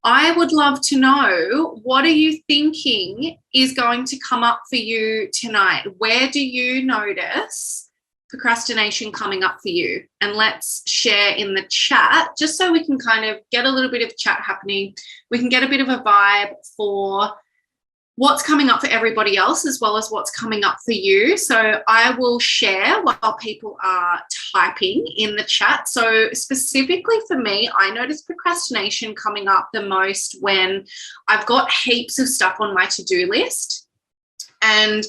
I would love to know, what are you thinking is going to come up for you tonight? Where do you notice procrastination coming up for you? And let's share in the chat just so we can kind of get a little bit of chat happening. We can get a bit of a vibe for what's coming up for everybody else as well as what's coming up for you. So I will share while people are typing in the chat. So specifically for me, I notice procrastination coming up the most when I've got heaps of stuff on my to-do list and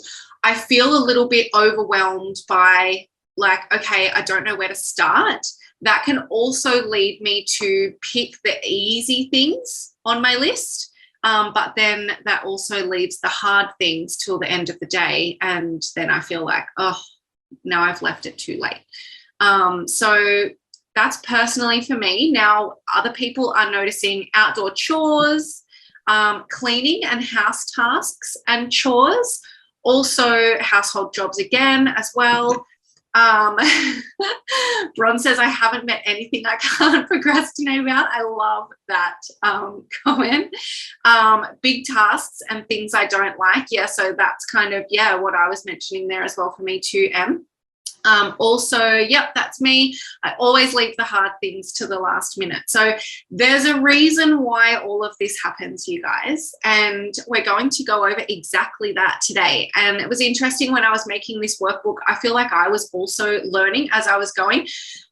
I feel a little bit overwhelmed by like, okay, I don't know where to start. That can also lead me to pick the easy things on my list. But then that also leaves the hard things till the end of the day. And then I feel like, oh, now I've left it too late. So that's personally for me. Now, other people are noticing outdoor chores, cleaning and house tasks and chores, also household jobs again as well. Bron says, I haven't met anything I can't procrastinate about. I love that comment. Big tasks and things I don't like. Yeah, so that's kind of, yeah, what I was mentioning there as well for me too, Em. Also, yep, that's me. I always leave the hard things to the last minute. So there's a reason why all of this happens, you guys, and we're going to go over exactly that today. And it was interesting when I was making this workbook, I feel like I was also learning as I was going.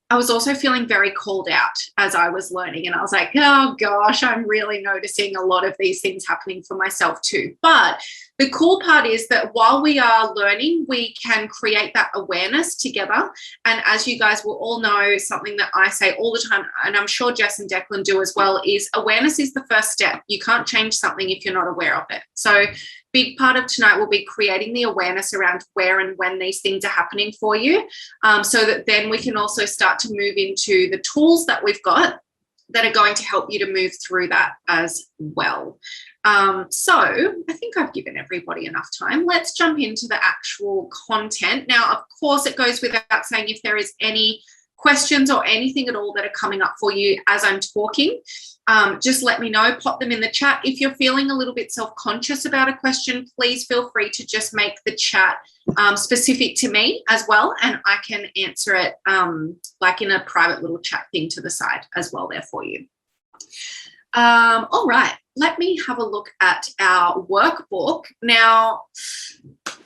I was also feeling very called out as I was learning. And I was like, oh gosh, I'm really noticing a lot of these things happening for myself too. But the cool part is that while we are learning, we can create that awareness together. And as you guys will all know, something that I say all the time, and I'm sure Jess and Declan do as well, is awareness is the first step. You can't change something if you're not aware of it. So big part of tonight will be creating the awareness around where and when these things are happening for you, so that then we can also start to move into the tools that we've got that are going to help you to move through that as well. So I think I've given everybody enough time. Let's jump into the actual content. Now, of course, it goes without saying, if there is any questions or anything at all that are coming up for you as I'm talking, just let me know, pop them in the chat. If you're feeling a little bit self-conscious about a question, please feel free to just make the chat specific to me as well, and I can answer it like in a private little chat thing to the side as well there for you. All right, let me have a look at our workbook. Now,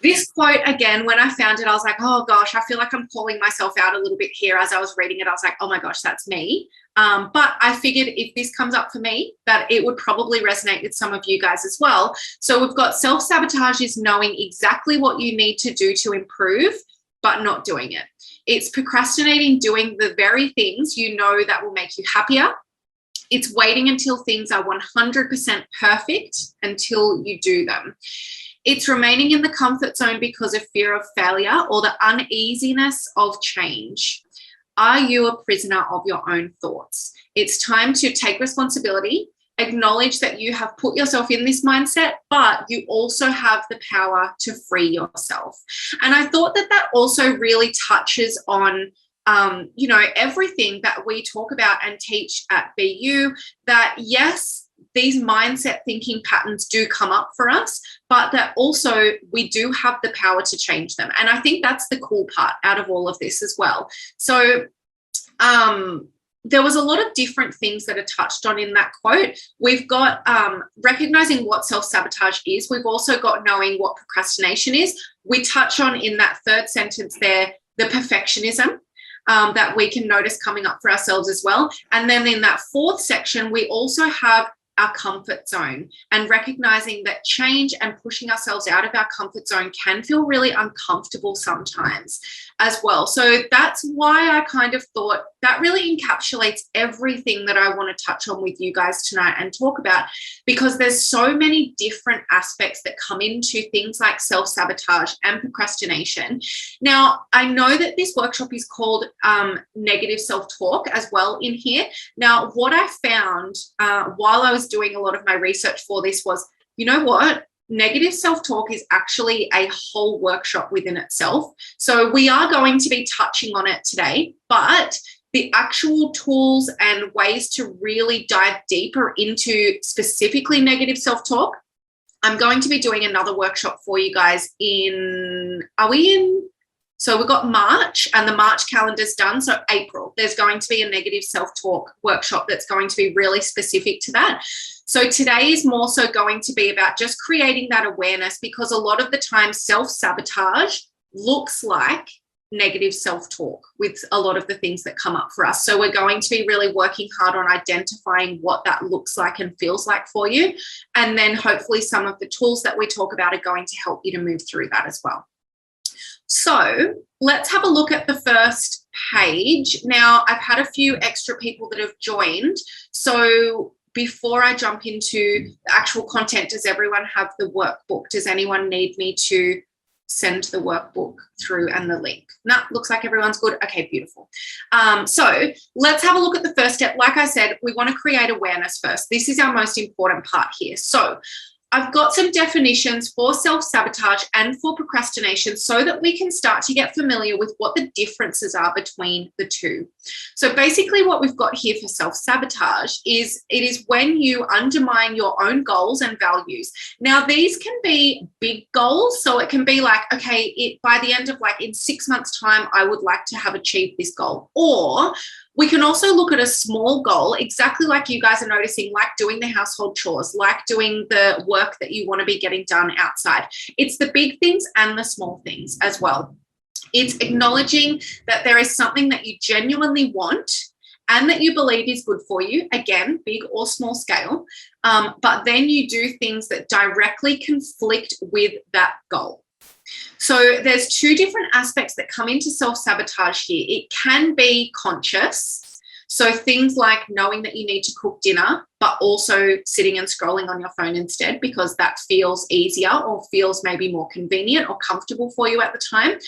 this quote, again, when I found it, I was like, oh gosh, I feel like I'm calling myself out a little bit here. As I was reading it, I was like, oh my gosh, that's me. But I figured if this comes up for me, that it would probably resonate with some of you guys as well. So we've got self-sabotage is knowing exactly what you need to do to improve, but not doing it. It's procrastinating doing the very things you know that will make you happier. It's waiting until things are 100% perfect until you do them. It's remaining in the comfort zone because of fear of failure or the uneasiness of change. Are you a prisoner of your own thoughts? It's time to take responsibility, acknowledge that you have put yourself in this mindset, but you also have the power to free yourself. And I thought that that also really touches on you know, everything that we talk about and teach at BU, that yes, these mindset thinking patterns do come up for us, but that also we do have the power to change them. And I think that's the cool part out of all of this as well. So there was a lot of different things that are touched on in that quote. We've got recognizing what self-sabotage is. We've also got knowing what procrastination is. We touch on in that third sentence there, the perfectionism that we can notice coming up for ourselves as well. And then in that fourth section, we also have our comfort zone and recognizing that change and pushing ourselves out of our comfort zone can feel really uncomfortable sometimes as well. So that's why I kind of thought that really encapsulates everything that I want to touch on with you guys tonight and talk about, because there's so many different aspects that come into things like self-sabotage and procrastination. Now, I know that this workshop is called negative self-talk as well in here. Now, what I found while I was doing a lot of my research for this was, you know what? Negative self-talk is actually a whole workshop within itself. So we are going to be touching on it today, but the actual tools and ways to really dive deeper into specifically negative self-talk, I'm going to be doing another workshop for you guys so we've got March, and the March calendar's done. So April, there's going to be a negative self-talk workshop that's going to be really specific to that. So today is more so going to be about just creating that awareness, because a lot of the time self-sabotage looks like negative self-talk with a lot of the things that come up for us. So we're going to be really working hard on identifying what that looks like and feels like for you. And then hopefully some of the tools that we talk about are going to help you to move through that as well. So let's have a look at the first page. Now, I've had a few extra people that have joined. So before I jump into the actual content, does everyone have the workbook? Does anyone need me to send the workbook through and the link? No, looks like everyone's good. Okay, beautiful. So let's have a look at the first step. Like I said, we want to create awareness first. This is our most important part here. So I've got some definitions for self-sabotage and for procrastination so that we can start to get familiar with what the differences are between the two. So basically what we've got here for self-sabotage is it is when you undermine your own goals and values. Now, these can be big goals. So it can be like, okay, by the end of like in 6 months' time, I would like to have achieved this goal. Or we can also look at a small goal, exactly like you guys are noticing, like doing the household chores, like doing the work that you want to be getting done outside. It's the big things and the small things as well. It's acknowledging that there is something that you genuinely want and that you believe is good for you, again, big or small scale, but then you do things that directly conflict with that goal. So there's two different aspects that come into self-sabotage here. It can be conscious. So things like knowing that you need to cook dinner, but also sitting and scrolling on your phone instead because that feels easier or feels maybe more convenient or comfortable for you at the time.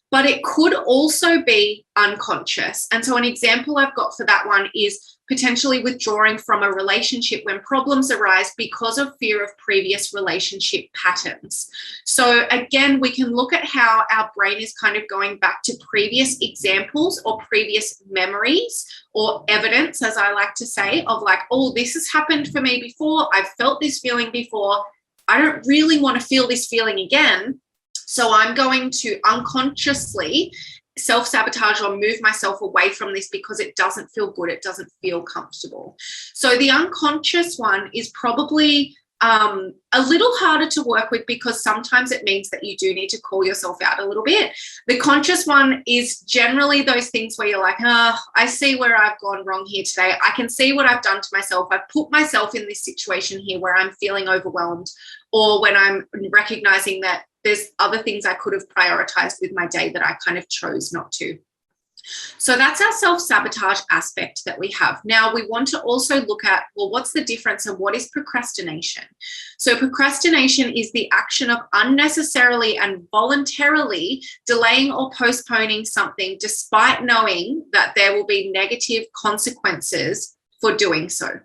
But it could also be unconscious. And so an example I've got for that one is potentially withdrawing from a relationship when problems arise because of fear of previous relationship patterns. So again, we can look at how our brain is kind of going back to previous examples or previous memories or evidence, as I like to say, of like, oh, this has happened for me before. I've felt this feeling before. I don't really want to feel this feeling again. So I'm going to unconsciously self-sabotage or move myself away from this because it doesn't feel good. It doesn't feel comfortable. So the unconscious one is probably a little harder to work with because sometimes it means that you do need to call yourself out a little bit. The conscious one is generally those things where you're like, oh, I see where I've gone wrong here today. I can see what I've done to myself. I've put myself in this situation here where I'm feeling overwhelmed, or when I'm recognizing that there's other things I could have prioritized with my day that I kind of chose not to. So that's our self-sabotage aspect that we have. Now we want to also look at, well, what's the difference and what is procrastination? So procrastination is the action of unnecessarily and voluntarily delaying or postponing something despite knowing that there will be negative consequences for doing so.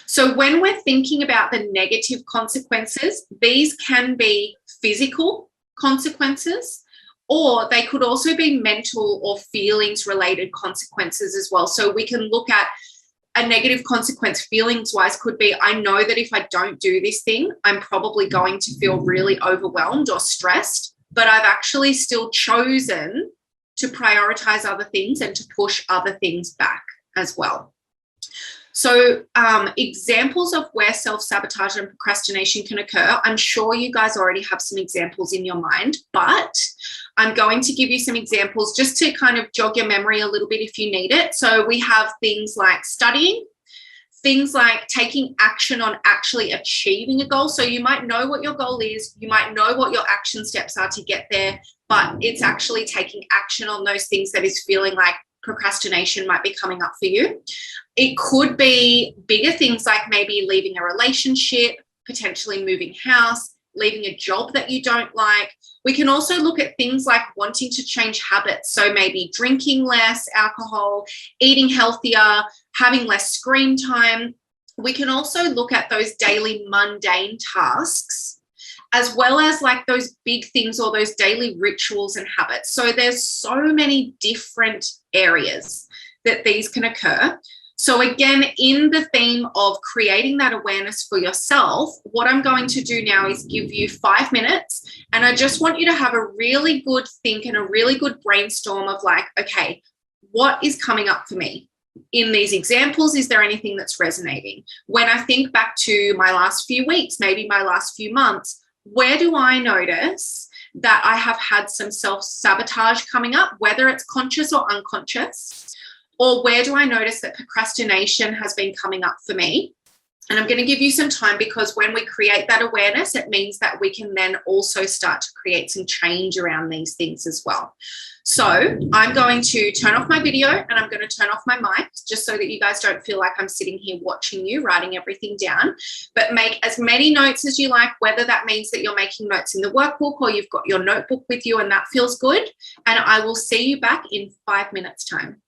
So when we're thinking about the negative consequences, these can be physical consequences, or they could also be mental or feelings related consequences as well. So we can look at a negative consequence feelings wise could be, I know that if I don't do this thing, I'm probably going to feel really overwhelmed or stressed, but I've actually still chosen to prioritize other things and to push other things back as well. So examples of where self-sabotage and procrastination can occur, I'm sure you guys already have some examples in your mind, but I'm going to give you some examples just to kind of jog your memory a little bit if you need it. So we have things like studying, things like taking action on actually achieving a goal. So you might know what your goal is, you might know what your action steps are to get there, but it's actually taking action on those things that is feeling like procrastination might be coming up for you. It could be bigger things like maybe leaving a relationship, potentially moving house, leaving a job that you don't like. We can also look at things like wanting to change habits. So maybe drinking less alcohol, eating healthier, having less screen time. We can also look at those daily mundane tasks, as well as like those big things or those daily rituals and habits. So there's so many different areas that these can occur. So again, in the theme of creating that awareness for yourself, what I'm going to do now is give you 5 minutes, and I just want you to have a really good think and a really good brainstorm of like, okay, what is coming up for me? In these examples, is there anything that's resonating? When I think back to my last few weeks, maybe my last few months, where do I notice that I have had some self-sabotage coming up, whether it's conscious or unconscious? Or where do I notice that procrastination has been coming up for me? And I'm going to give you some time, because when we create that awareness, it means that we can then also start to create some change around these things as well. So I'm going to turn off my video and I'm going to turn off my mic, just so that you guys don't feel like I'm sitting here watching you, writing everything down. But make as many notes as you like, whether that means that you're making notes in the workbook or you've got your notebook with you and that feels good. And I will see you back in 5 minutes' time.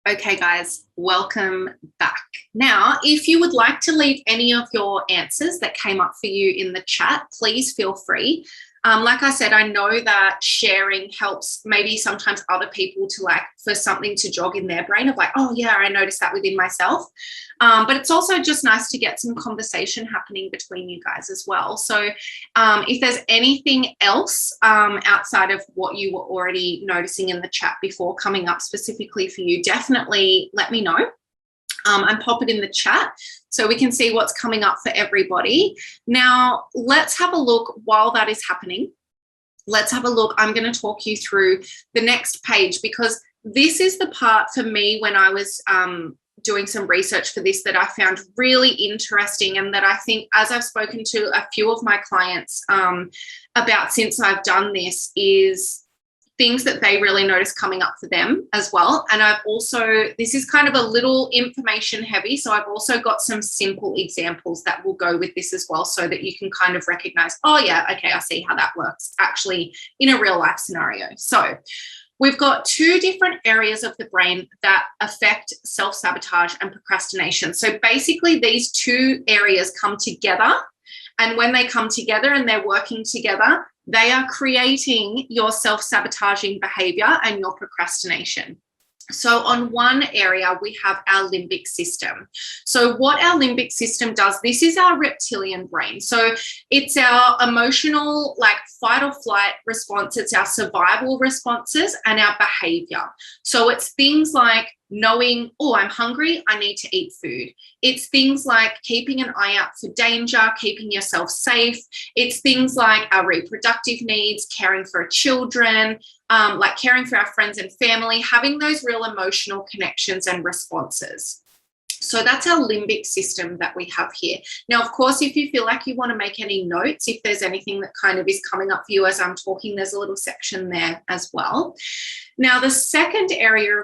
Okay, guys, welcome back. Now, if you would like to leave any of your answers that came up for you in the chat, please feel free. Like I said, I know that sharing helps maybe sometimes other people to like, for something to jog in their brain of like, oh yeah, I noticed that within myself. But it's also just nice to get some conversation happening between you guys as well. So if there's anything else outside of what you were already noticing in the chat before coming up specifically for you, definitely let me know. And pop it in the chat so we can see what's coming up for everybody. Now, let's have a look while that is happening. Let's have a look. I'm going to talk you through the next page, because this is the part for me when I was doing some research for this that I found really interesting, and that I think, as I've spoken to a few of my clients about since I've done this, is things that they really notice coming up for them as well. And I've also, this is kind of a little information heavy, so I've also got some simple examples that will go with this as well, so that you can kind of recognize, oh yeah, okay, I see how that works actually in a real life scenario. So we've got 2 different areas of the brain that affect self-sabotage and procrastination. So basically these 2 areas come together, and when they come together and they're working together, they are creating your self-sabotaging behavior and your procrastination. So on one area, we have our limbic system. So what our limbic system does, this is our reptilian brain. So it's our emotional, like fight or flight response. It's our survival responses and our behavior. So it's things like knowing, oh, I'm hungry, I need to eat food. It's things like keeping an eye out for danger, keeping yourself safe. It's things like our reproductive needs, caring for our children, like caring for our friends and family, having those real emotional connections and responses. So that's our limbic system that we have here. Now, of course, if you feel like you want to make any notes, if there's anything that kind of is coming up for you as I'm talking, there's a little section there as well. Now, the second area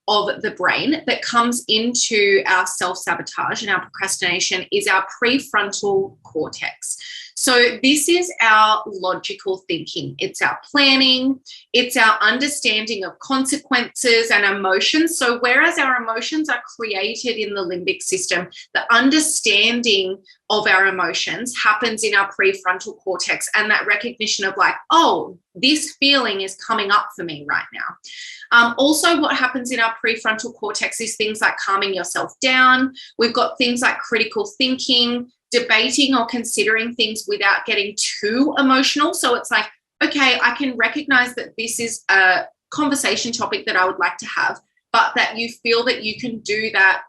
of the brain that comes into our self-sabotage and our procrastination is our prefrontal cortex. So this is our logical thinking. It's our planning. It's our understanding of consequences and emotions. So whereas our emotions are created in the limbic system, the understanding of our emotions happens in our prefrontal cortex, and that recognition of like, oh, this feeling is coming up for me right now. Also, what happens in our prefrontal cortex is things like calming yourself down. We've got things like critical thinking, debating or considering things without getting too emotional. So it's like, okay, I can recognize that this is a conversation topic that I would like to have, but that you feel that you can do that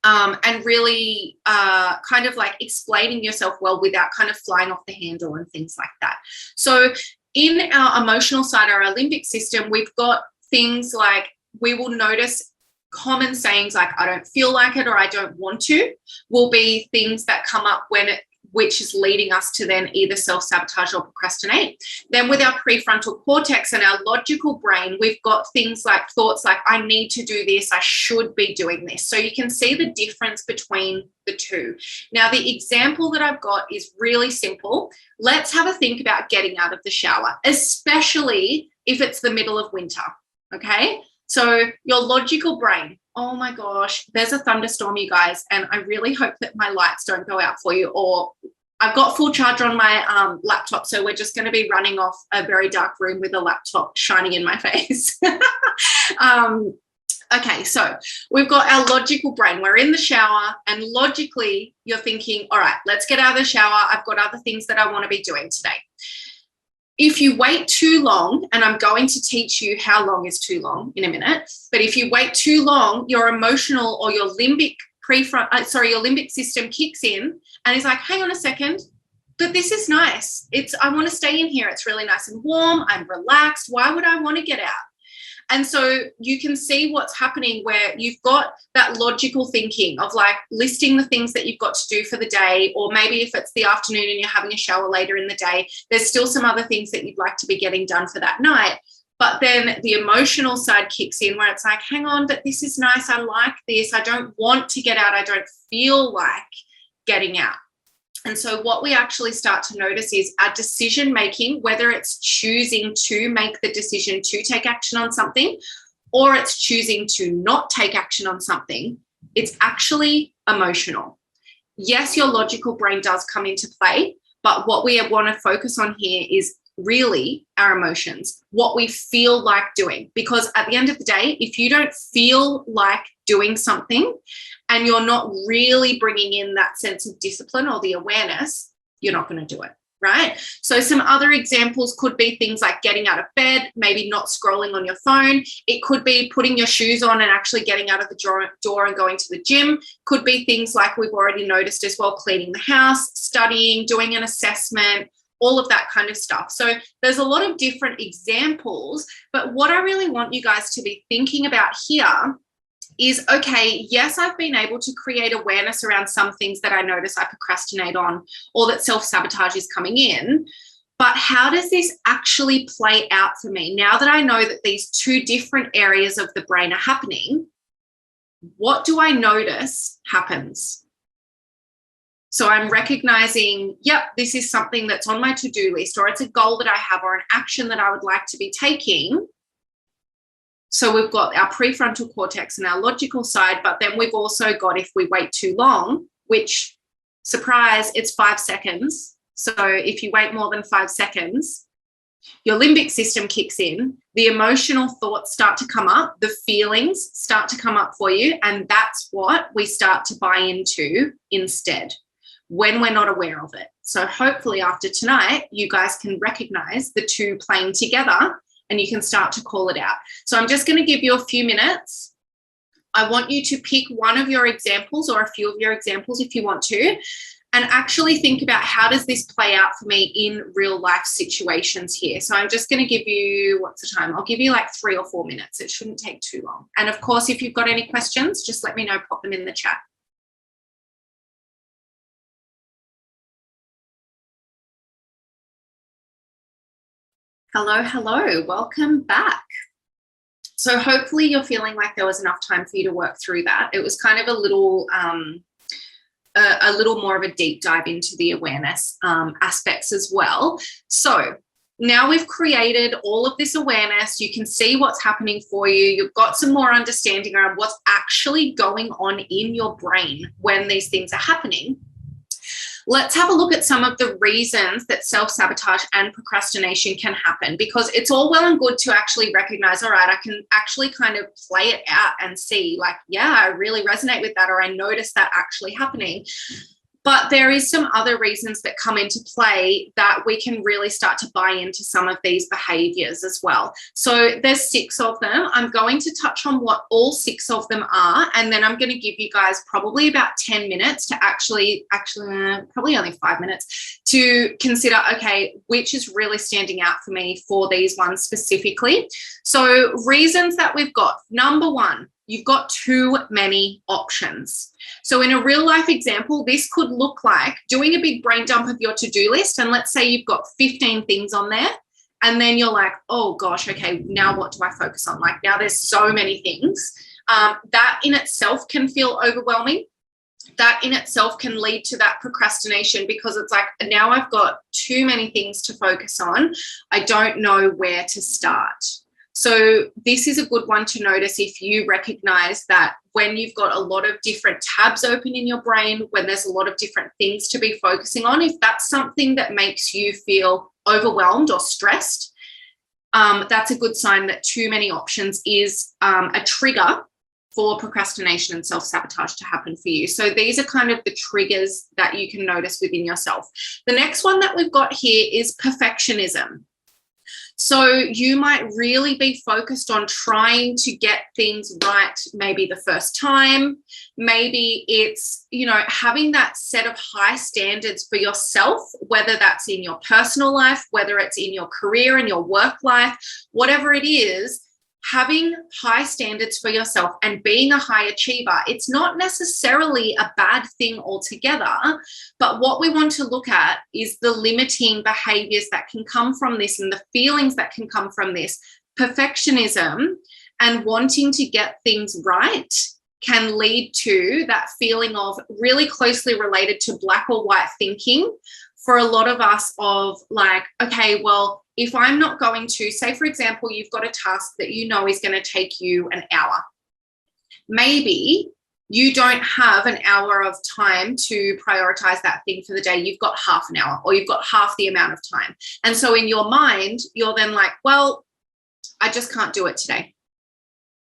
and really kind of like explaining yourself well without kind of flying off the handle and things like that. So in our emotional side or our limbic system, we've got things like we will notice common sayings like I don't feel like it or I don't want to will be things that come up which is leading us to then either self-sabotage or procrastinate. Then with our prefrontal cortex and our logical brain, we've got things like thoughts like I need to do this, I should be doing this. So you can see the difference between the two. Now, the example that I've got is really simple. Let's have a think about getting out of the shower, especially if it's the middle of winter, okay? So your logical brain, oh my gosh, there's a thunderstorm, you guys, and I really hope that my lights don't go out for you, or I've got full charge on my laptop, so we're just going to be running off a very dark room with a laptop shining in my face. Okay, so we've got our logical brain. We're in the shower, and logically you're thinking, all right, let's get out of the shower. I've got other things that I want to be doing today. If you wait too long, and I'm going to teach you how long is too long in a minute, but if you wait too long, your emotional or your limbic your limbic system kicks in and is like, hang on a second, but this is nice. I want to stay in here. It's really nice and warm. I'm relaxed. Why would I want to get out? And so you can see what's happening where you've got that logical thinking of like listing the things that you've got to do for the day, or maybe if it's the afternoon and you're having a shower later in the day, there's still some other things that you'd like to be getting done for that night. But then the emotional side kicks in where it's like, hang on, but this is nice. I like this. I don't want to get out. I don't feel like getting out. And so what we actually start to notice is our decision making, whether it's choosing to make the decision to take action on something, or it's choosing to not take action on something, it's actually emotional. Yes, your logical brain does come into play, but what we want to focus on here is really our emotions, what we feel like doing. Because at the end of the day, if you don't feel like doing something and you're not really bringing in that sense of discipline or the awareness, you're not going to do it, right? So some other examples could be things like getting out of bed, maybe not scrolling on your phone. It could be putting your shoes on and actually getting out of the door and going to the gym. Could be things like we've already noticed as well, cleaning the house, studying, doing an assessment, all of that kind of stuff. So there's a lot of different examples, but what I really want you guys to be thinking about here is, okay, yes, I've been able to create awareness around some things that I notice I procrastinate on, or that self-sabotage is coming in, but how does this actually play out for me? Now that I know that these two different areas of the brain are happening, what do I notice happens? So I'm recognizing, yep, this is something that's on my to-do list, or it's a goal that I have, or an action that I would like to be taking. So we've got our prefrontal cortex and our logical side, but then we've also got, if we wait too long, which, surprise, it's 5 seconds. So if you wait more than 5 seconds, your limbic system kicks in, the emotional thoughts start to come up, the feelings start to come up for you, and that's what we start to buy into instead, when we're not aware of it. So hopefully after tonight, you guys can recognize the two playing together and you can start to call it out. So I'm just going to give you a few minutes. I want you to pick one of your examples or a few of your examples if you want to, and actually think about, how does this play out for me in real life situations here? So I'm just going to give you, what's the time? I'll give you like 3 or 4 minutes. It shouldn't take too long. And of course, if you've got any questions, just let me know, pop them in the chat. Hello, welcome back. So hopefully you're feeling like there was enough time for you to work through that. It was kind of a little more of a deep dive into the awareness aspects as well. So now we've created all of this awareness. You can see what's happening for you. You've got some more understanding around what's actually going on in your brain when these things are happening. Let's have a look at some of the reasons that self-sabotage and procrastination can happen, because it's all well and good to actually recognize, all right, I can actually kind of play it out and see like, yeah, I really resonate with that, or I notice that actually happening. But there is some other reasons that come into play that we can really start to buy into some of these behaviors as well. So there's 6 of them. I'm going to touch on what all 6 of them are, and then I'm going to give you guys probably about 10 minutes to actually probably only 5 minutes to consider, okay, which is really standing out for me for these ones specifically. So reasons that we've got, number 1, you've got too many options. So in a real life example, this could look like doing a big brain dump of your to-do list. And let's say you've got 15 things on there. And then you're like, oh gosh, okay, now what do I focus on? Like, now there's so many things. That in itself can feel overwhelming. That in itself can lead to that procrastination, because it's like, now I've got too many things to focus on. I don't know where to start. So this is a good one to notice if you recognize that when you've got a lot of different tabs open in your brain, when there's a lot of different things to be focusing on, if that's something that makes you feel overwhelmed or stressed, that's a good sign that too many options is a trigger for procrastination and self-sabotage to happen for you. So these are kind of the triggers that you can notice within yourself. The next one that we've got here is perfectionism. So you might really be focused on trying to get things right, maybe the first time. Maybe it's, having that set of high standards for yourself, whether that's in your personal life, whether it's in your career and your work life, whatever it is. Having high standards for yourself and being a high achiever, it's not necessarily a bad thing altogether. But what we want to look at is the limiting behaviors that can come from this and the feelings that can come from this. Perfectionism and wanting to get things right can lead to that feeling of really closely related to black or white thinking for a lot of us of like, okay, well, if I'm not going to, say, for example, you've got a task that you know is going to take you an hour. Maybe you don't have an hour of time to prioritize that thing for the day. You've got half an hour or you've got half the amount of time. And so in your mind, you're then like, well, I just can't do it today.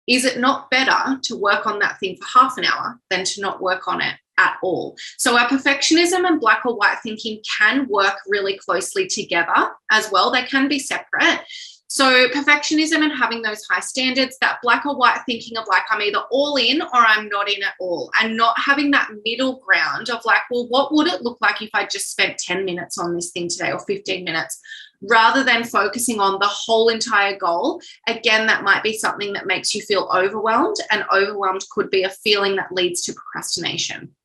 Is it not better to work on that thing for half an hour than to not work on it at all? So our perfectionism and black or white thinking can work really closely together as well. They can be separate. So perfectionism and having those high standards, that black or white thinking of like, I'm either all in or I'm not in at all, and not having that middle ground of like, well, what would it look like if I just spent 10 minutes on this thing today or 15 minutes? Rather than focusing on the whole entire goal. Again, that might be something that makes you feel overwhelmed, and overwhelmed could be a feeling that leads to procrastination.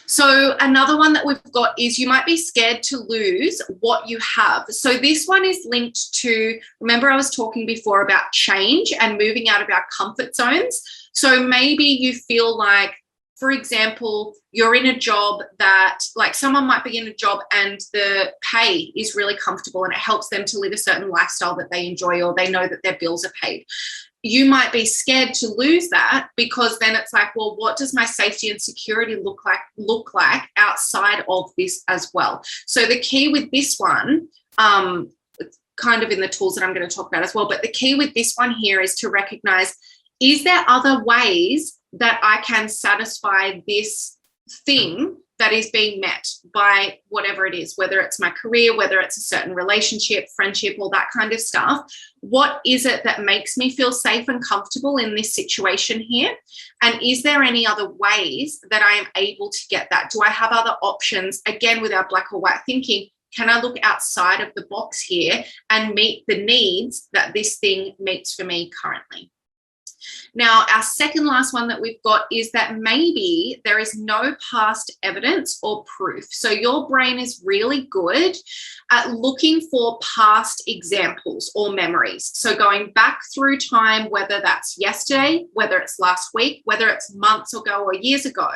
So another one that we've got is you might be scared to lose what you have. So this one is linked to, remember I was talking before about change and moving out of our comfort zones. So maybe you feel like, for example, you're in a job that, like, someone might be in a job and the pay is really comfortable and it helps them to live a certain lifestyle that they enjoy, or they know that their bills are paid. You might be scared to lose that, because then it's like, well, what does my safety and security look like outside of this as well? So the key with this one, kind of in the tools that I'm going to talk about as well, but the key with this one here is to recognize, is there other ways that I can satisfy this thing that is being met by whatever it is, whether it's my career, whether it's a certain relationship, friendship, all that kind of stuff. What is it that makes me feel safe and comfortable in this situation here? And is there any other ways that I am able to get that? Do I have other options? Again, with our black or white thinking, can I look outside of the box here and meet the needs that this thing meets for me currently? Now, our second last one that we've got is that maybe there is no past evidence or proof. So your brain is really good at looking for past examples or memories. So going back through time, whether that's yesterday, whether it's last week, whether it's months ago or years ago,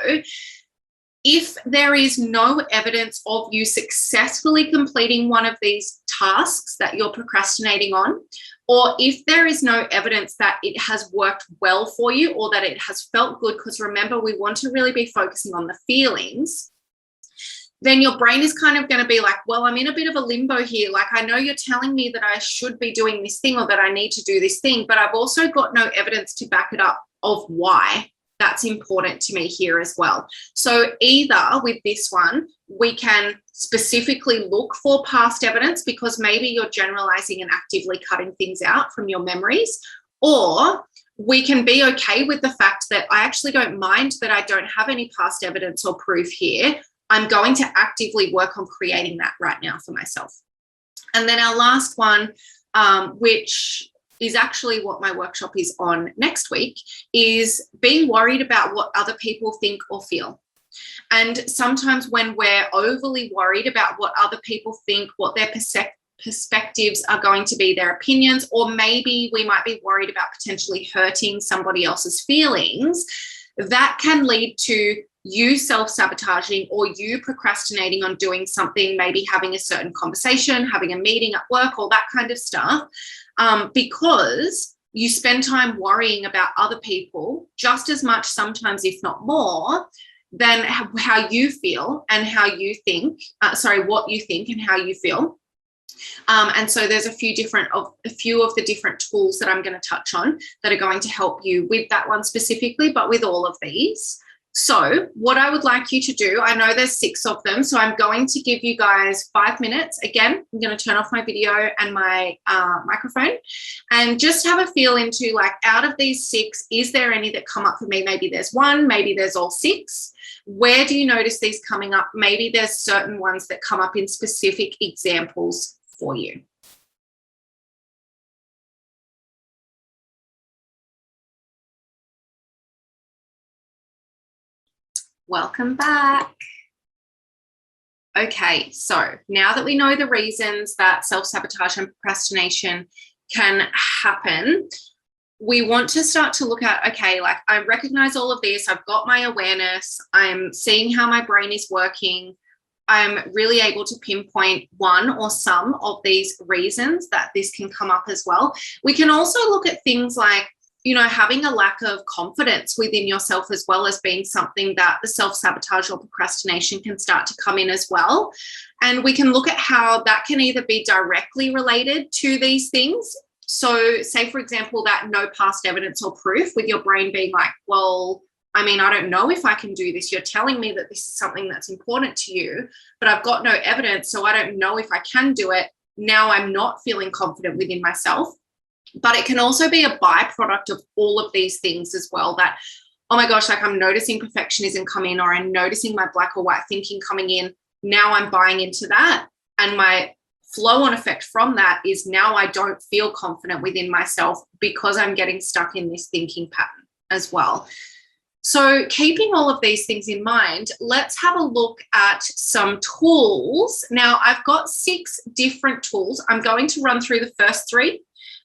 if there is no evidence of you successfully completing one of these tasks that you're procrastinating on, or if there is no evidence that it has worked well for you or that it has felt good, because remember, we want to really be focusing on the feelings, then your brain is kind of going to be like, well, I'm in a bit of a limbo here. Like, I know you're telling me that I should be doing this thing or that I need to do this thing, but I've also got no evidence to back it up of why. That's important to me here as well. So either with this one, we can specifically look for past evidence, because maybe you're generalizing and actively cutting things out from your memories, or we can be okay with the fact that I actually don't mind that I don't have any past evidence or proof here. I'm going to actively work on creating that right now for myself. And then our last one, which is actually what my workshop is on next week, is being worried about what other people think or feel. And sometimes when we're overly worried about what other people think, what their perspectives are going to be, their opinions, or maybe we might be worried about potentially hurting somebody else's feelings, that can lead to you self-sabotaging or you procrastinating on doing something, maybe having a certain conversation, having a meeting at work, all that kind of stuff, because you spend time worrying about other people just as much, sometimes if not more, than how you feel and how you think, what you think and how you feel. And so there's a few of the different tools that I'm going to touch on that are going to help you with that one specifically, but with all of these. So what I would like you to do, I know there's 6 of them, so I'm going to give you guys 5 minutes. Again, I'm going to turn off my video and my microphone and just have a feel into, like, out of these 6, is there any that come up for me? Maybe there's 1, maybe there's all 6. Where do you notice these coming up? Maybe there's certain ones that come up in specific examples for you. Welcome back. Okay, so now that we know the reasons that self-sabotage and procrastination can happen, we want to start to look at, okay, like, I recognize all of this, I've got my awareness, I'm seeing how my brain is working, I'm really able to pinpoint one or some of these reasons that this can come up as well. We can also look at things like, having a lack of confidence within yourself as well as being something that the self-sabotage or procrastination can start to come in as well. And we can look at how that can either be directly related to these things. So say, for example, that no past evidence or proof, with your brain being like, well, I don't know if I can do this. You're telling me that this is something that's important to you, but I've got no evidence, so I don't know if I can do it. Now I'm not feeling confident within myself. But it can also be a byproduct of all of these things as well, that, oh my gosh, like, I'm noticing perfectionism come in, or I'm noticing my black or white thinking coming in. Now I'm buying into that. And my flow on effect from that is now I don't feel confident within myself because I'm getting stuck in this thinking pattern as well. So keeping all of these things in mind, let's have a look at some tools. Now, I've got 6 different tools. I'm going to run through the first 3.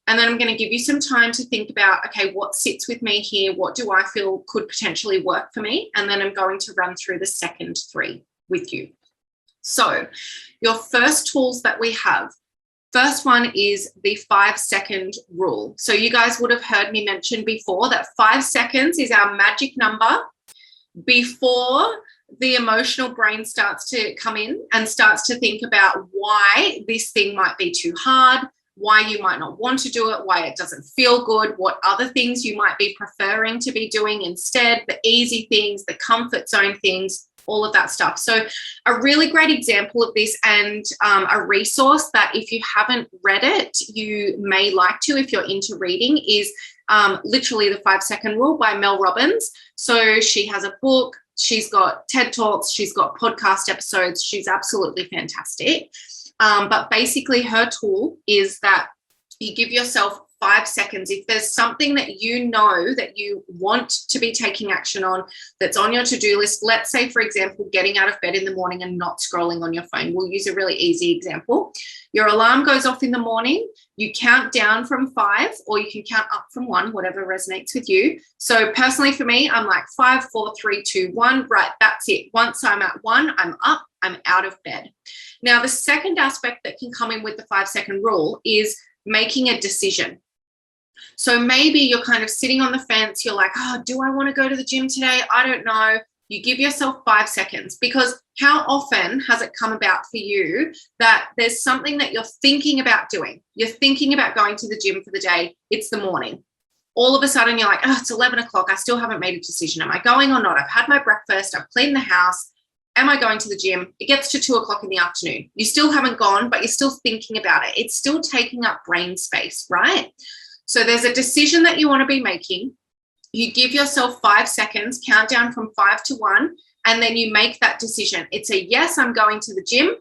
And then I'm going to give you some time to think about, okay, what sits with me here? What do I feel could potentially work for me? And then I'm going to run through the second 3 with you. So your first tools that we have, first one is the 5-second rule. So you guys would have heard me mention before that 5 seconds is our magic number before the emotional brain starts to come in and starts to think about why this thing might be too hard, why you might not want to do it, why it doesn't feel good, what other things you might be preferring to be doing instead, the easy things, the comfort zone things, all of that stuff. So a really great example of this, and a resource that if you haven't read it, you may like to if you're into reading, is literally the 5-second rule by Mel Robbins. So she has a book, she's got TED Talks, she's got podcast episodes, she's absolutely fantastic. But basically her tool is that you give yourself 5 seconds. If there's something that you know that you want to be taking action on, that's on your to-do list, let's say, for example, getting out of bed in the morning and not scrolling on your phone. We'll use a really easy example. Your alarm goes off in the morning, you count down from 5, or you can count up from 1, whatever resonates with you. So personally for me, I'm like 5, 4, 3, 2, 1, right, that's it. Once I'm at 1, I'm up, I'm out of bed. Now, the second aspect that can come in with the 5-second rule is making a decision. So maybe you're kind of sitting on the fence. You're like, oh, do I want to go to the gym today? I don't know. You give yourself 5 seconds, because how often has it come about for you that there's something that you're thinking about doing? You're thinking about going to the gym for the day. It's the morning. All of a sudden you're like, oh, it's 11 o'clock. I still haven't made a decision. Am I going or not? I've had my breakfast. I've cleaned the house. Am I going to the gym? It gets to 2 o'clock in the afternoon. You still haven't gone, but you're still thinking about it. It's still taking up brain space, right? So there's a decision that you want to be making. You give yourself 5 seconds, count down from 5 to 1, and then you make that decision. It's a yes, I'm going to the gym,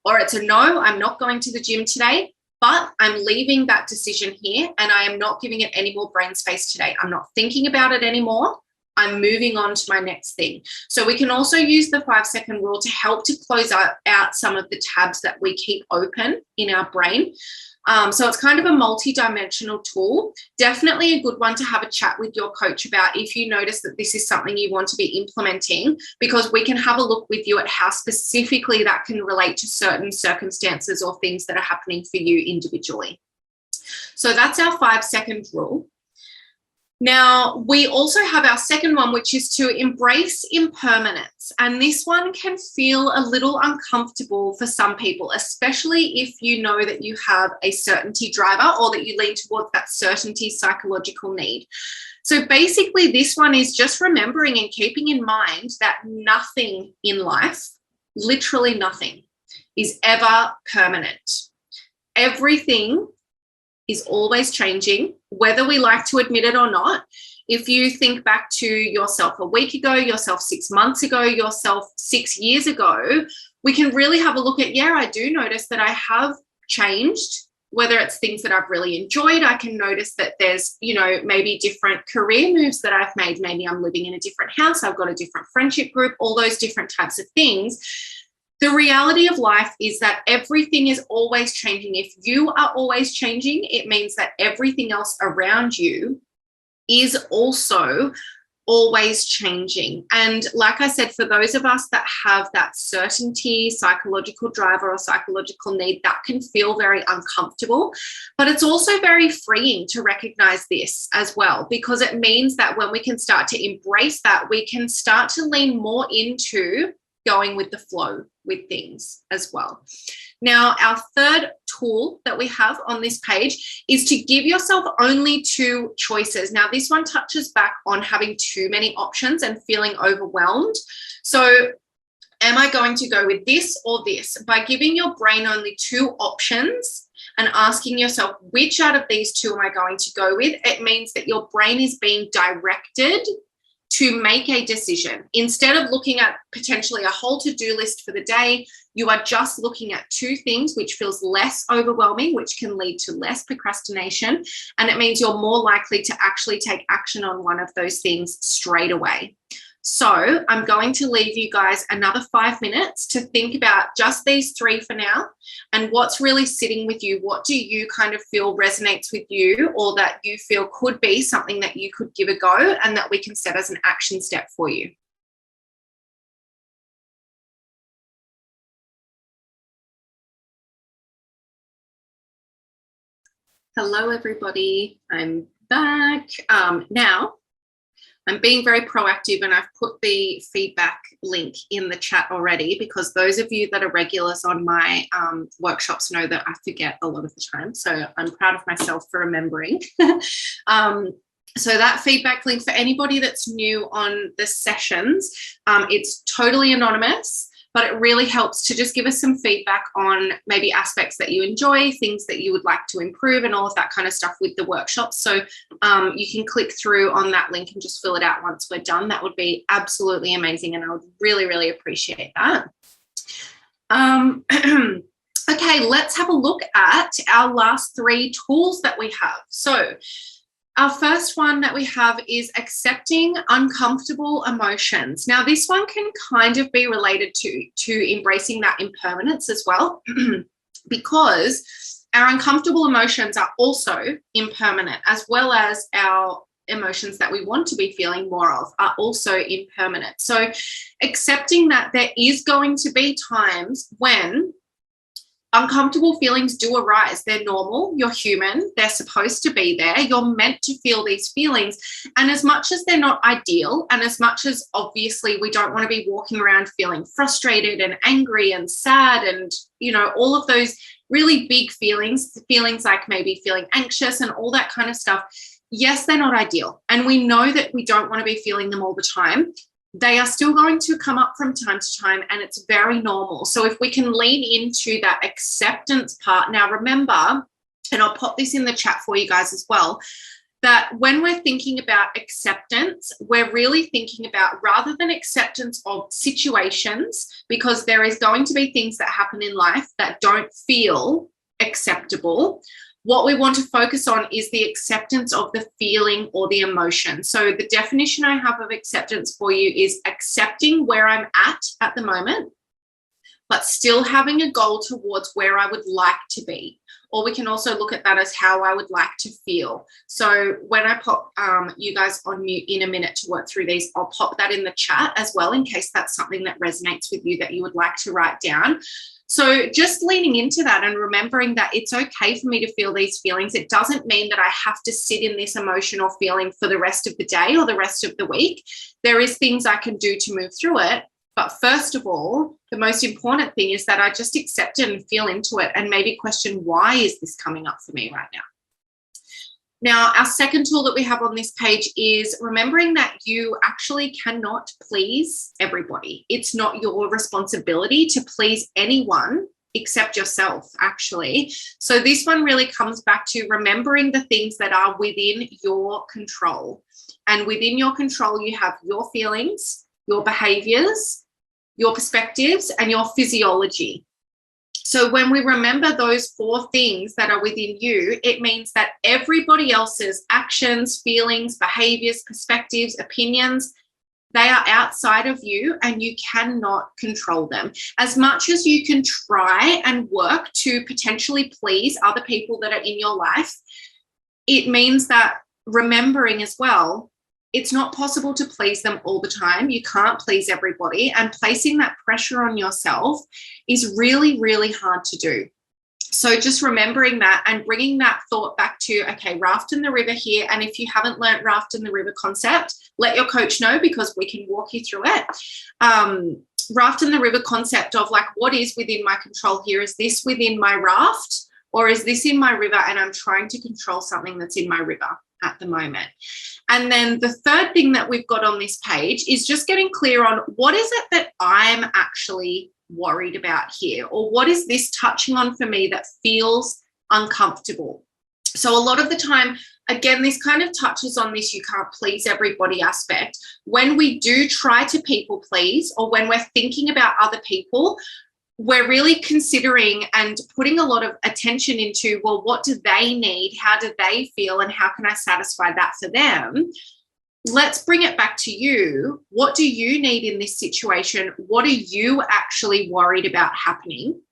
or it's a no, I'm not going to the gym today, but I'm leaving that decision here and I am not giving it any more brain space today. I'm not thinking about it anymore. I'm moving on to my next thing. So we can also use the 5-second rule to help to close out some of the tabs that we keep open in our brain. So it's kind of a multi-dimensional tool. Definitely a good one to have a chat with your coach about if you notice that this is something you want to be implementing, because we can have a look with you at how specifically that can relate to certain circumstances or things that are happening for you individually. So that's our 5-second rule. Now, we also have our second one, which is to embrace impermanence. And this one can feel a little uncomfortable for some people, especially if you know that you have a certainty driver or that you lean towards that certainty psychological need. So basically, this one is just remembering and keeping in mind that nothing in life, literally nothing, is ever permanent. Everything is always changing, whether we like to admit it or not. If you think back to yourself a week ago, yourself 6 months ago, yourself 6 years ago, we can really have a look at, yeah, I do notice that I have changed, whether it's things that I've really enjoyed. I can notice that there's, maybe different career moves that I've made. Maybe I'm living in a different house. I've got a different friendship group, all those different types of things. The reality of life is that everything is always changing. If you are always changing, it means that everything else around you is also always changing. And like I said, for those of us that have that certainty, psychological driver or psychological need, that can feel very uncomfortable. But it's also very freeing to recognize this as well, because it means that when we can start to embrace that, we can start to lean more into going with the flow with things as well. Now, our third tool that we have on this page is to give yourself only 2 choices. Now, this one touches back on having too many options and feeling overwhelmed. So, am I going to go with this or this? By giving your brain only 2 options and asking yourself, which out of these 2 am I going to go with? It means that your brain is being directed to make a decision. Instead of looking at potentially a whole to-do list for the day, you are just looking at 2 things, which feels less overwhelming, which can lead to less procrastination. And it means you're more likely to actually take action on one of those things straight away. So I'm going to leave you guys another 5 minutes to think about just these 3 for now and what's really sitting with you. What do you kind of feel resonates with you, or that you feel could be something that you could give a go and that we can set as an action step for you? Hello, everybody. I'm back. Now, I'm being very proactive, and I've put the feedback link in the chat already, because those of you that are regulars on my workshops know that I forget a lot of the time. So I'm proud of myself for remembering. So that feedback link, for anybody that's new on the sessions, it's totally anonymous, but it really helps to just give us some feedback on maybe aspects that you enjoy, things that you would like to improve, and all of that kind of stuff with the workshops. So you can click through on that link and just fill it out once we're done. That would be absolutely amazing, and I would really, really appreciate that. Okay, let's have a look at our last 3 tools that we have. So our first one that we have is accepting uncomfortable emotions. Now, this one can kind of be related to embracing that impermanence as well, because our uncomfortable emotions are also impermanent, as well as our emotions that we want to be feeling more of are also impermanent. So accepting that there is going to be times when uncomfortable feelings do arise. They're normal. You're human. They're supposed to be there. You're meant to feel these feelings. And as much as they're not ideal, and as much as obviously we don't want to be walking around feeling frustrated and angry and sad and, all of those really big feelings like maybe feeling anxious and all that kind of stuff, yes, they're not ideal. And we know that we don't want to be feeling them all the time. They are still going to come up from time to time, and it's very normal. So if we can lean into that acceptance part. Now, remember, and I'll pop this in the chat for you guys as well, that when we're thinking about acceptance, we're really thinking about, rather than acceptance of situations, because there is going to be things that happen in life that don't feel acceptable. What we want to focus on is the acceptance of the feeling or the emotion. So the definition I have of acceptance for you is accepting where I'm at the moment, but still having a goal towards where I would like to be, or we can also look at that as how I would like to feel. So when I pop you guys on mute in a minute to work through these, I'll pop that in the chat as well, in case that's something that resonates with you that you would like to write down. So just leaning into that and remembering that it's okay for me to feel these feelings. It doesn't mean that I have to sit in this emotional feeling for the rest of the day or the rest of the week. There is things I can do to move through it. But first of all, the most important thing is that I just accept it and feel into it and maybe question, why is this coming up for me right now? Now, our second tool that we have on this page is remembering that you actually cannot please everybody. It's not your responsibility to please anyone except yourself, actually. So this one really comes back to remembering the things that are within your control. And within your control, you have your feelings, your behaviors, your perspectives, and your physiology. So when we remember those 4 things that are within you, it means that everybody else's actions, feelings, behaviors, perspectives, opinions, they are outside of you and you cannot control them. As much as you can try and work to potentially please other people that are in your life, it means that remembering as well, it's not possible to please them all the time. You can't please everybody, and placing that pressure on yourself is really, really hard to do. So just remembering that and bringing that thought back to, okay, raft in the river here. And if you haven't learned raft in the river concept, let your coach know, because we can walk you through it. Raft in the river concept of like, what is within my control here? Is this within my raft, or is this in my river and I'm trying to control something that's in my river at the moment? And then the third thing that we've got on this page is just getting clear on what is it that I'm actually worried about here, or what is this touching on for me that feels uncomfortable. So a lot of the time, again, this kind of touches on this you can't please everybody aspect. When we do try to people please, or when we're thinking about other people, we're really considering and putting a lot of attention into, well, what do they need? How do they feel? And how can I satisfy that for them? Let's bring it back to you. What do you need in this situation? What are you actually worried about happening?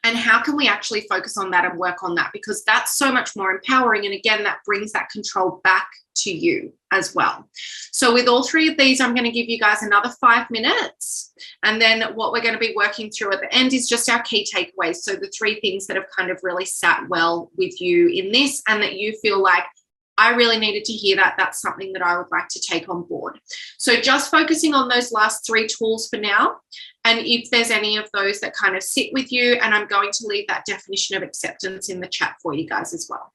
And how can we actually focus on that and work on that? Because that's so much more empowering. And again, that brings that control back to you as well. So with all 3 of these, I'm going to give you guys another 5 minutes. And then what we're going to be working through at the end is just our key takeaways. So the 3 things that have kind of really sat well with you in this, and that you feel like, I really needed to hear that. That's something that I would like to take on board. So just focusing on those last 3 tools for now. And if there's any of those that kind of sit with you, and I'm going to leave that definition of acceptance in the chat for you guys as well.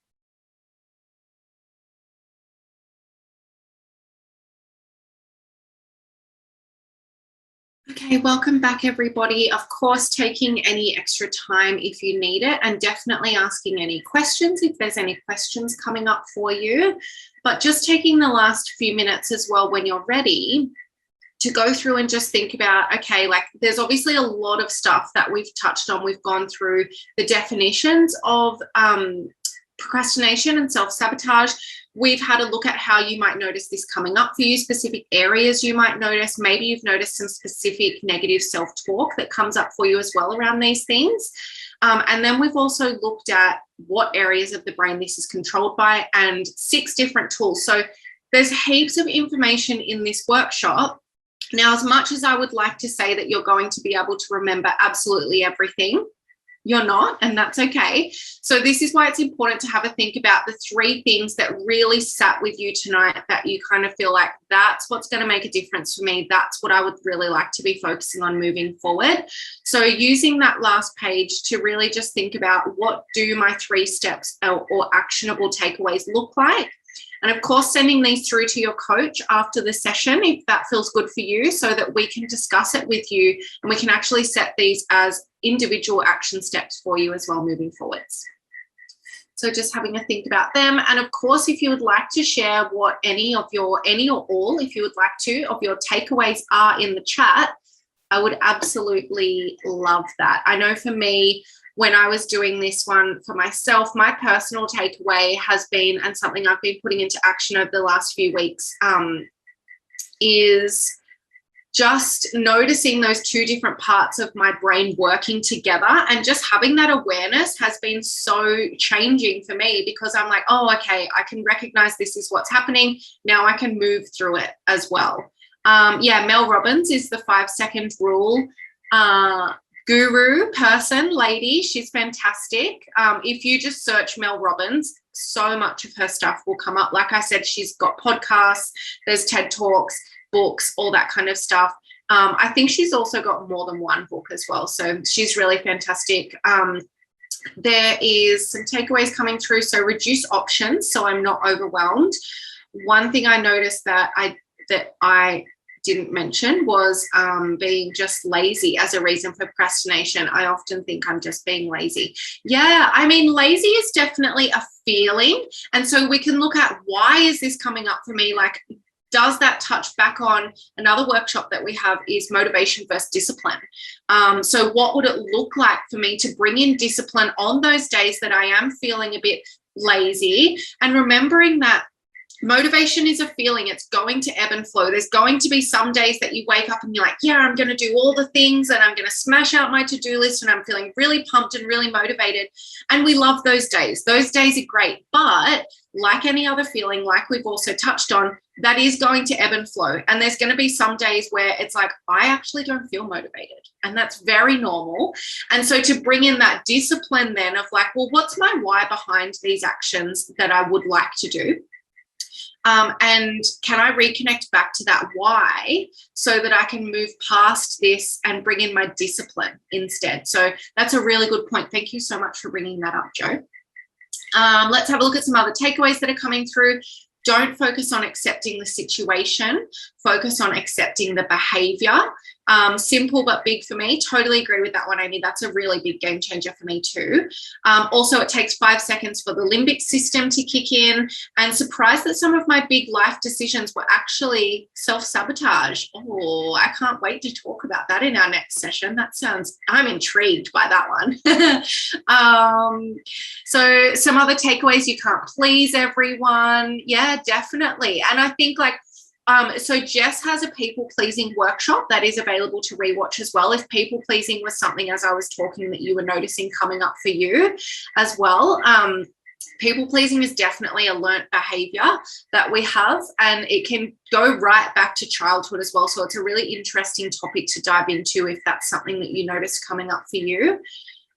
Okay, welcome back, everybody. Of course, taking any extra time if you need it, and definitely asking any questions if there's any questions coming up for you. But just taking the last few minutes as well when you're ready to go through and just think about, okay, like there's obviously a lot of stuff that we've touched on. We've gone through the definitions of procrastination and self-sabotage. We've had a look at how you might notice this coming up for you, specific areas you might notice. Maybe you've noticed some specific negative self-talk that comes up for you as well around these things. And then we've also looked at what areas of the brain this is controlled by, and 6 different tools. So there's heaps of information in this workshop. Now, as much as I would like to say that you're going to be able to remember absolutely everything, you're not, and that's okay. So this is why it's important to have a think about the 3 things that really sat with you tonight, that you kind of feel like that's what's going to make a difference for me. That's what I would really like to be focusing on moving forward. So using that last page to really just think about, what do my 3 steps or actionable takeaways look like? And of course, sending these through to your coach after the session, if that feels good for you, so that we can discuss it with you and we can actually set these as individual action steps for you as well moving forwards. So just having a think about them. And of course, if you would like to share what any or all, if you would like to, of your takeaways are in the chat, I would absolutely love that. I know for me, when I was doing this one for myself, my personal takeaway has been, and something I've been putting into action over the last few weeks, is just noticing those two different parts of my brain working together, and just having that awareness has been so changing for me, because I'm like, oh, okay, I can recognize this is what's happening. Now I can move through it as well. Yeah, Mel Robbins is the 5-second rule guru person, lady. She's fantastic. If you just search Mel Robbins, so much of her stuff will come up. Like I said, she's got podcasts, there's TED Talks, books, all that kind of stuff. I think she's also got more than one book as well. So she's really fantastic. There is some takeaways coming through. So reduce options so I'm not overwhelmed. One thing I noticed that I didn't mention was being just lazy as a reason for procrastination. I often think I'm just being lazy. Yeah, I mean, lazy is definitely a feeling. And so we can look at, why is this coming up for me? Like, does that touch back on another workshop that we have, is motivation versus discipline. So what would it look like for me to bring in discipline on those days that I am feeling a bit lazy, and remembering that motivation is a feeling. It's going to ebb and flow. There's going to be some days that you wake up and you're like, yeah, I'm going to do all the things and I'm going to smash out my to-do list and I'm feeling really pumped and really motivated. And we love those days. Those days are great. But like any other feeling, like we've also touched on, that is going to ebb and flow. And there's going to be some days where it's like, I actually don't feel motivated. And that's very normal. And so to bring in that discipline then of like, well, what's my why behind these actions that I would like to do? And can I reconnect back to that why, so that I can move past this and bring in my discipline instead? So that's a really good point. Thank you so much for bringing that up, Jo. Let's have a look at some other takeaways that are coming through. Don't focus on accepting the situation. Focus on accepting the behavior. Simple but big for me. Totally agree with that one, Amy. That's a really big game changer for me too. Also, it takes 5 seconds for the limbic system to kick in. And surprised that some of my big life decisions were actually self-sabotage. Oh, I can't wait to talk about that in our next session. I'm intrigued by that one. So some other takeaways: you can't please everyone. Yeah, definitely. And I think so Jess has a people-pleasing workshop that is available to rewatch as well, if people-pleasing was something, as I was talking, that you were noticing coming up for you as well. People-pleasing is definitely a learnt behavior that we have, and it can go right back to childhood as well. So it's a really interesting topic to dive into if that's something that you notice coming up for you.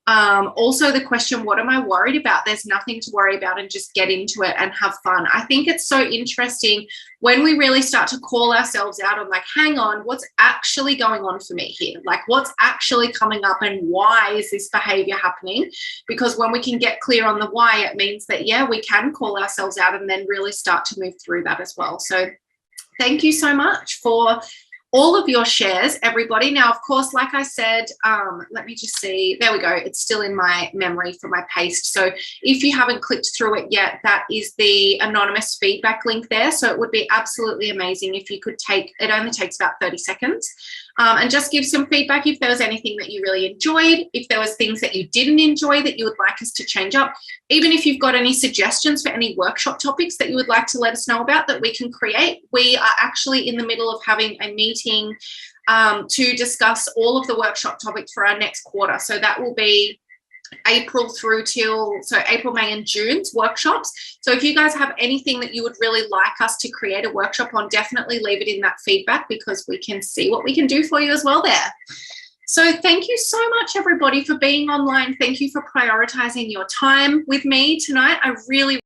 Also the question, what am I worried about? There's nothing to worry about, and just get into it and have fun. I think it's so interesting when we really start to call ourselves out on like, hang on, what's actually going on for me here? Like, what's actually coming up and why is this behavior happening? Because when we can get clear on the why, it means that, yeah, we can call ourselves out and then really start to move through that as well. So thank you so much for all of your shares, everybody. Now, of course, like I said, let me just see. There we go. It's still in my memory for my paste. So if you haven't clicked through it yet, that is the anonymous feedback link there. So it would be absolutely amazing if you could it only takes about 30 seconds, and just give some feedback if there was anything that you really enjoyed, if there was things that you didn't enjoy that you would like us to change up, even if you've got any suggestions for any workshop topics that you would like to let us know about that we can create. We are actually in the middle of having a meeting to discuss all of the workshop topics for our next quarter. So that will be April, May and June's workshops. So if you guys have anything that you would really like us to create a workshop on, definitely leave it in that feedback, because we can see what we can do for you as well there. So thank you so much, everybody, for being online. Thank you for prioritizing your time with me tonight. I really